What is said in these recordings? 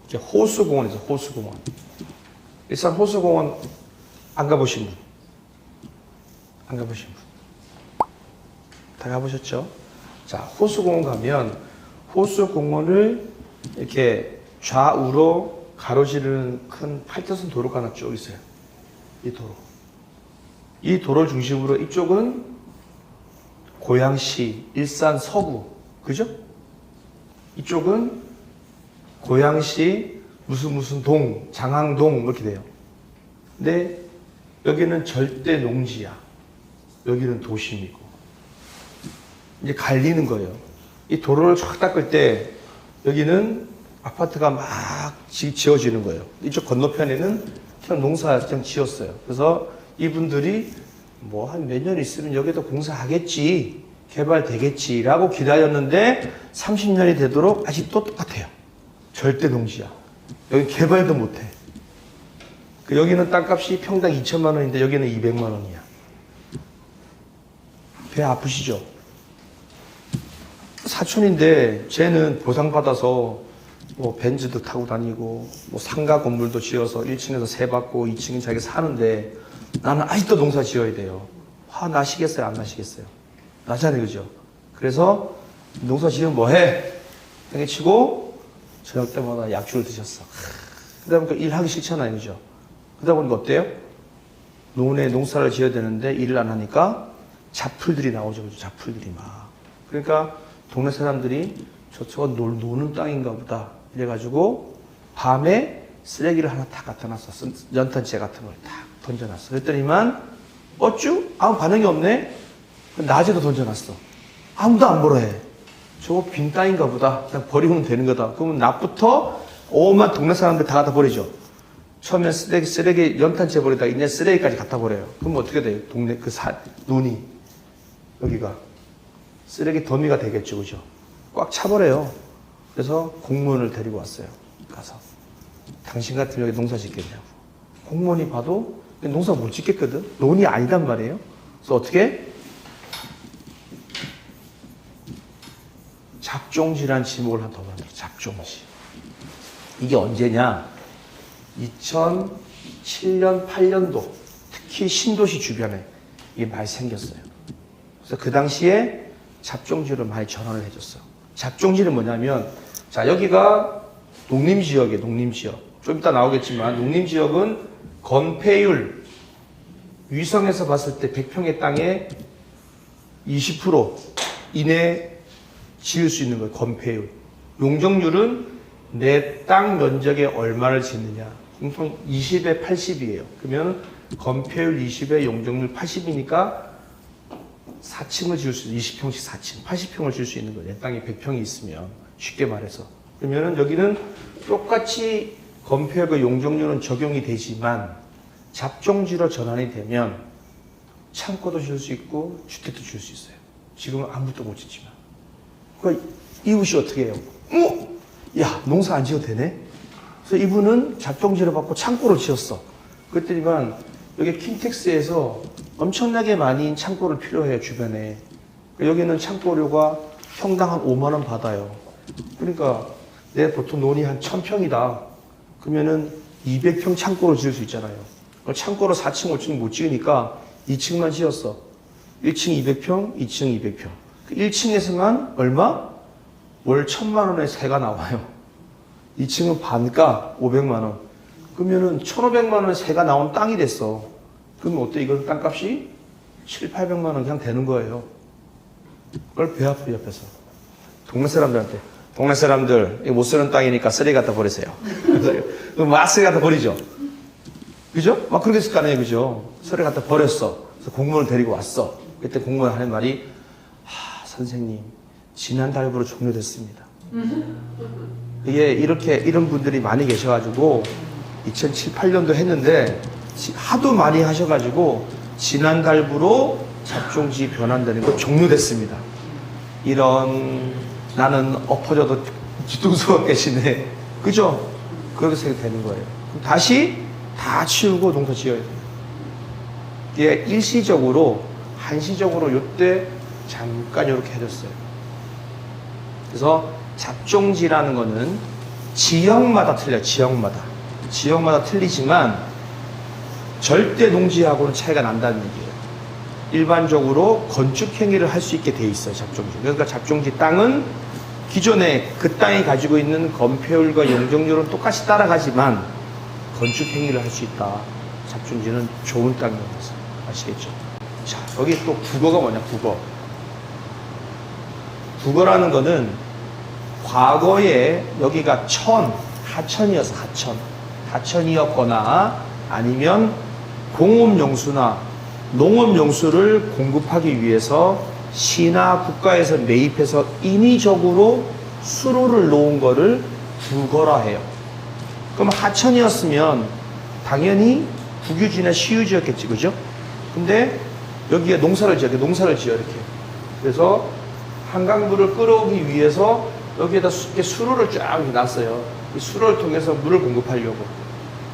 이제 호수공원에서 호수공원. 일산 호수공원 안 가보신 분? 안 가보신 분? 다 가보셨죠? 자, 호수공원 가면 호수공원을 이렇게 좌우로 가로지르는 큰 8차선 도로가 하나 쭉 있어요. 이 도로. 이 도로를 중심으로 이쪽은 고양시, 일산 서구. 그죠? 이쪽은 고양시 무슨 동, 장항동 이렇게 돼요. 근데 여기는 절대 농지야. 여기는 도심이고. 이제 갈리는 거예요. 이 도로를 쫙 닦을 때 여기는 아파트가 막 지어지는 거예요. 이쪽 건너편에는 그냥 농사 그냥 지었어요. 그래서 이분들이 뭐 한 몇 년 있으면 여기도 공사하겠지, 개발되겠지라고 기다렸는데 30년이 되도록 아직도 똑같아요. 절대 농지야. 여기 개발도 못해. 여기는 땅값이 평당 2천만 원인데 여기는 200만 원이야. 배 아프시죠? 사촌인데 쟤는 보상받아서 뭐 벤츠도 타고 다니고 뭐 상가 건물도 지어서 1층에서 세 받고 2층은 자기가 사는데 나는 아직도 농사 지어야 돼요. 화 나시겠어요? 안 나시겠어요? 나잖아요. 그죠? 그래서 농사 지으면 뭐 해? 이렇게 치고 저녁 때마다 약주를 드셨어. 그러다 보니까 일하기 싫잖아요. 그죠? 그러다 보니까 어때요? 노후에 농사를 지어야 되는데 일을 안 하니까 잡풀들이 나오죠. 그죠? 잡풀들이 막. 그러니까 동네 사람들이 저쪽은 노는 땅인가 보다. 이래가지고 밤에 쓰레기를 하나 다 갖다 놨어. 연탄재 같은 걸 다 던져놨어. 그랬더니만 어쭈? 아무 반응이 없네? 낮에도 던져놨어. 아무도 안 보러 해. 저거 빈 땅인가 보다. 그냥 버리면 되는 거다. 그러면 낮부터 오만 동네 사람들 다 갖다 버리죠. 처음엔 쓰레기 연탄재 버리다가 이제 쓰레기까지 갖다 버려요. 그럼 어떻게 돼요? 동네 논이 여기가 쓰레기 더미가 되겠죠. 그죠? 꽉 차버려요. 그래서 공무원을 데리고 왔어요. 가서. 당신 같으면 여기 농사 짓겠냐고. 공무원이 봐도 농사 못 짓겠거든. 논이 아니단 말이에요. 그래서 어떻게? 잡종지라는 지목을 하나 더 만들어. 잡종지. 이게 언제냐? 2007년, 8년도 특히 신도시 주변에 이게 많이 생겼어요. 그래서 그 당시에 잡종지를 많이 전환을 해줬어. 잡종지는 뭐냐면, 자, 여기가 농림지역이에요, 농림지역. 좀 이따 나오겠지만, 농림지역은 건폐율, 위성에서 봤을 때 100평의 땅에 20% 이내 지을 수 있는 거예요, 건폐율. 용적률은 내 땅 면적에 얼마를 짓느냐. 보통 20에 80이에요. 그러면 건폐율 20에 용적률 80이니까 4층을 지을 수 있어요. 20평씩 4층, 80평을 지을 수 있는 거예요. 내 땅이 100평이 있으면. 쉽게 말해서. 그러면은 여기는 똑같이 건폐율과 용적률은 적용이 되지만 잡종지로 전환이 되면 창고도 지을 수 있고 주택도 지을 수 있어요. 지금은 아무것도 못 짓지만. 그러니까 이웃이 어떻게 해요? 야, 농사 안 지어도 되네? 그래서 이분은 잡종지를 받고 창고를 지었어. 그랬더니만 여기 킨텍스에서 엄청나게 많이 창고를 필요해요, 주변에. 여기는 창고료가 평당 한 5만 원 받아요. 그러니까 내 보통 논이 한 1000평이다. 그러면은 200평 창고를 지을 수 있잖아요. 창고로 4층, 5층 못 지으니까 2층만 지었어. 1층 200평, 2층 200평. 1층에서만 얼마? 월 1000만 원의 세가 나와요. 2층은 반가 500만 원. 그러면은 1500만 원의 세가 나온 땅이 됐어. 그러면 어때? 이건 땅값이 7, 800만 원 그냥 되는 거예요. 그걸 배 아프죠, 옆에서. 동네 사람들한테. 동네 사람들, 이거 못 쓰는 땅이니까 쓰레기 갖다 버리세요. 그럼 막 쓰레기 갖다 버리죠. 그죠? 막 그렇게 했을 거 아니에요, 그죠? 쓰레기 갖다 버렸어. 그래서 공무원을 데리고 왔어. 그때 공무원 하는 말이, 선생님, 지난달부로 종료됐습니다. 이게 이런 분들이 많이 계셔가지고, 2007, 8년도 했는데, 하도 많이 하셔가지고, 지난달부로 잡종지 변환되는 거 종료됐습니다. 이런, 나는 엎어져도 뒤통수가 깨시네. 그죠? 그렇게 생각되는 거예요. 그럼 다시 다 치우고 농사 지어야 돼요. 이게 일시적으로, 한시적으로 요때 잠깐 이렇게 해줬어요. 그래서 잡종지라는 거는 지역마다 틀려요. 지역마다 틀리지만 절대 농지하고는 차이가 난다는 얘기예요. 일반적으로 건축 행위를 할 수 있게 돼 있어요. 잡종지. 그러니까 잡종지 땅은 기존에 그 땅이 가지고 있는 건폐율과 용적률은 똑같이 따라가지만 건축 행위를 할 수 있다. 잡종지는 좋은 땅이라서 아시겠죠? 자, 여기 또 국어가 뭐냐? 국어라는 거는 과거에 여기가 하천이어서 하천이었거나 아니면 공업용수나 농업용수를 공급하기 위해서 시나 국가에서 매입해서 인위적으로 수로를 놓은 거를 국어라 해요. 그럼 하천이었으면 당연히 국유지나 시유지였겠지, 그죠? 근데 여기에 농사를 지어 이렇게. 그래서 한강물을 끌어오기 위해서 여기에다 이렇게 수로를 쫙 이렇게 놨어요. 이 수로를 통해서 물을 공급하려고.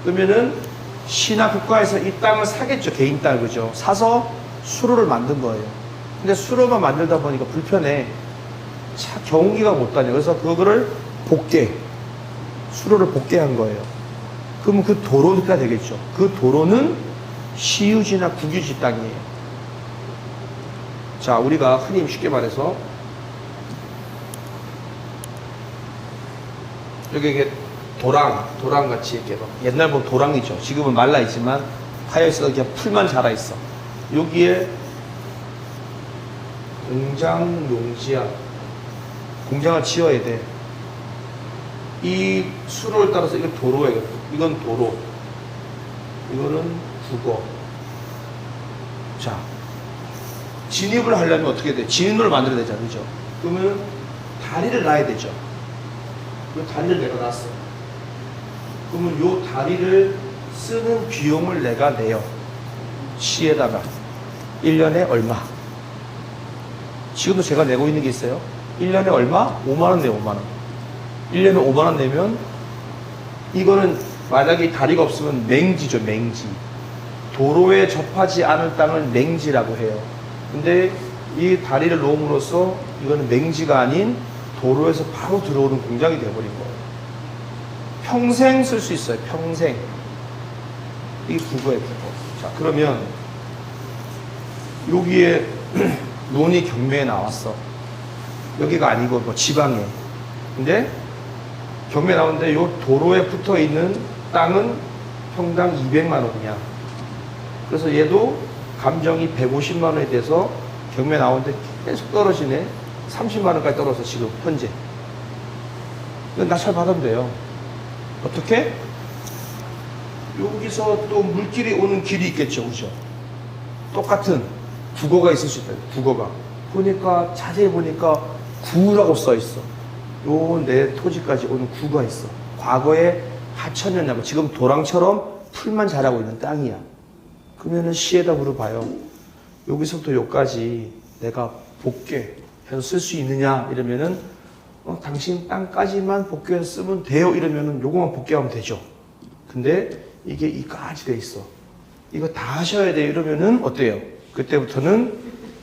그러면은 시나 국가에서 이 땅을 사겠죠. 개인 땅을, 그죠? 사서 수로를 만든 거예요. 근데 수로만 만들다 보니까 불편해. 경운기가 못 다녀. 그래서 그거를 수로를 복개한 거예요. 그러면 그 도로가 되겠죠. 그 도로는 시유지나 국유지 땅이에요. 자, 우리가 흔히 쉽게 말해서 여기 이게 도랑같이 이렇게 막 옛날 보면 도랑이죠. 지금은 말라있지만 파여있어서 그냥 풀만 자라있어. 여기에 공장 용지야. 공장을 지어야 돼. 이 수로를 따라서 이건 도로예요. 이건 도로. 이거는 국어. 자, 진입을 하려면 어떻게 돼? 진입을 만들어야 되잖아, 그죠? 그러면 다리를 놔야 되죠. 이 다리를 내가 놨어. 그러면 이 다리를 쓰는 비용을 내가 내요. 시에다가 1년에 얼마. 지금도 제가 내고 있는 게 있어요. 1년에 얼마? 5만원 내요. 5만원. 1년에 5만원 내면 이거는 만약에 다리가 없으면 맹지죠. 맹지. 도로에 접하지 않은 땅을 맹지라고 해요. 근데 이 다리를 놓음으로써 이거는 맹지가 아닌 도로에서 바로 들어오는 공장이 돼버린 거예요. 평생 쓸 수 있어요. 평생. 이게 국어예요. 국어. 자, 그러면 여기에 논이 경매에 나왔어. 여기가 아니고 뭐 지방에. 근데 경매 나오는데 요 도로에 붙어 있는 땅은 평당 200만 원이야. 그래서 얘도 감정이 150만 원에 대해서 경매 나오는데 계속 떨어지네. 30만 원까지 떨어져 지금 현재. 낙찰 받으면 돼요. 어떻게? 여기서 또 물길이 오는 길이 있겠죠, 그죠? 똑같은 국어가 있을 수 있다. 국어가 보니까 자세히 보니까 구라고 써 있어. 요 내 토지까지 오는 구가 있어. 과거에 하천이었냐고. 지금 도랑처럼 풀만 자라고 있는 땅이야. 그러면은 시에다 물어봐요. 여기서부터 여기까지 내가 복귀해서 쓸 수 있느냐 이러면은 당신 땅까지만 복귀해서 쓰면 돼요 이러면은 요거만 복귀하면 되죠. 근데 이게 이까지 돼 있어. 이거 다 하셔야 돼요 이러면은 어때요? 그때부터는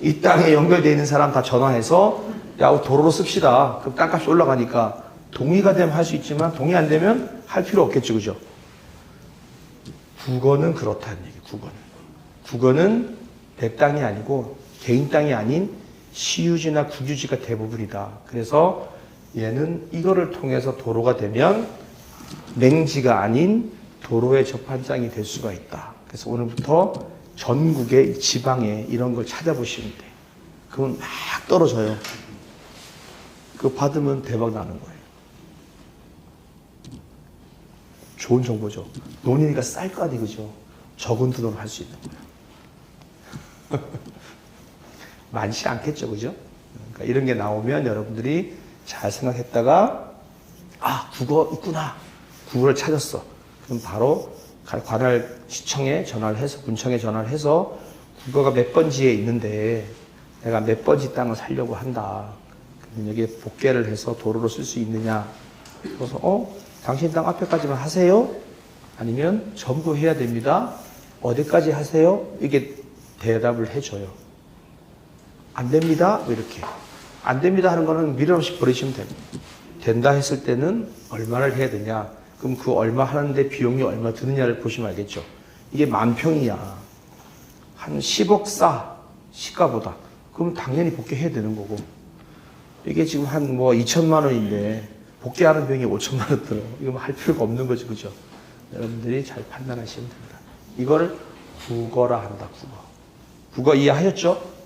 이 땅에 연결되어 있는 사람 다 전화해서 야 도로로 씁시다. 그럼 땅값이 올라가니까 동의가 되면 할 수 있지만 동의 안 되면 할 필요 없겠죠, 그죠? 국어는 그렇다는 얘기. 국어는 내 땅이 아니고 개인 땅이 아닌 시유지나 국유지가 대부분이다. 그래서 얘는 이거를 통해서 도로가 되면 맹지가 아닌 도로에 접한 땅이 될 수가 있다. 그래서 오늘부터 전국의 지방에 이런 걸 찾아보시면 돼. 그건 막 떨어져요. 그거 받으면 대박 나는 거예요. 좋은 정보죠. 논이니까 쌀 거 아니, 그죠? 적은 돈으로 할 수 있는 거예요. 많지 않겠죠, 그죠? 그러니까 이런 게 나오면 여러분들이 잘 생각했다가, 아, 국어 있구나. 국어를 찾았어. 그럼 바로 관할 시청에 전화를 해서, 군청에 전화를 해서, 국어가 몇 번지에 있는데, 내가 몇 번지 땅을 살려고 한다. 그러면 여기에 복개를 해서 도로로 쓸 수 있느냐. 그래서, 당신 땅 앞에까지만 하세요? 아니면 전부 해야 됩니다. 어디까지 하세요? 이게 대답을 해줘요. 안 됩니다. 이렇게. 안 됩니다 하는 거는 미련 없이 버리시면 됩니다. 된다 했을 때는 얼마를 해야 되냐? 그럼 그 얼마 하는데 비용이 얼마 드느냐를 보시면 알겠죠. 이게 10,000평이야. 한 10억 싸. 시가보다. 그럼 당연히 복귀해야 되는 거고. 이게 지금 한 뭐 2천만 원인데 복귀하는 비용이 5천만 원 들어. 이거 뭐 할 필요가 없는 거지, 그죠? 여러분들이 잘 판단하시면 됩니다. 이거를 국어라 한다, 국어. 국어 이해하셨죠?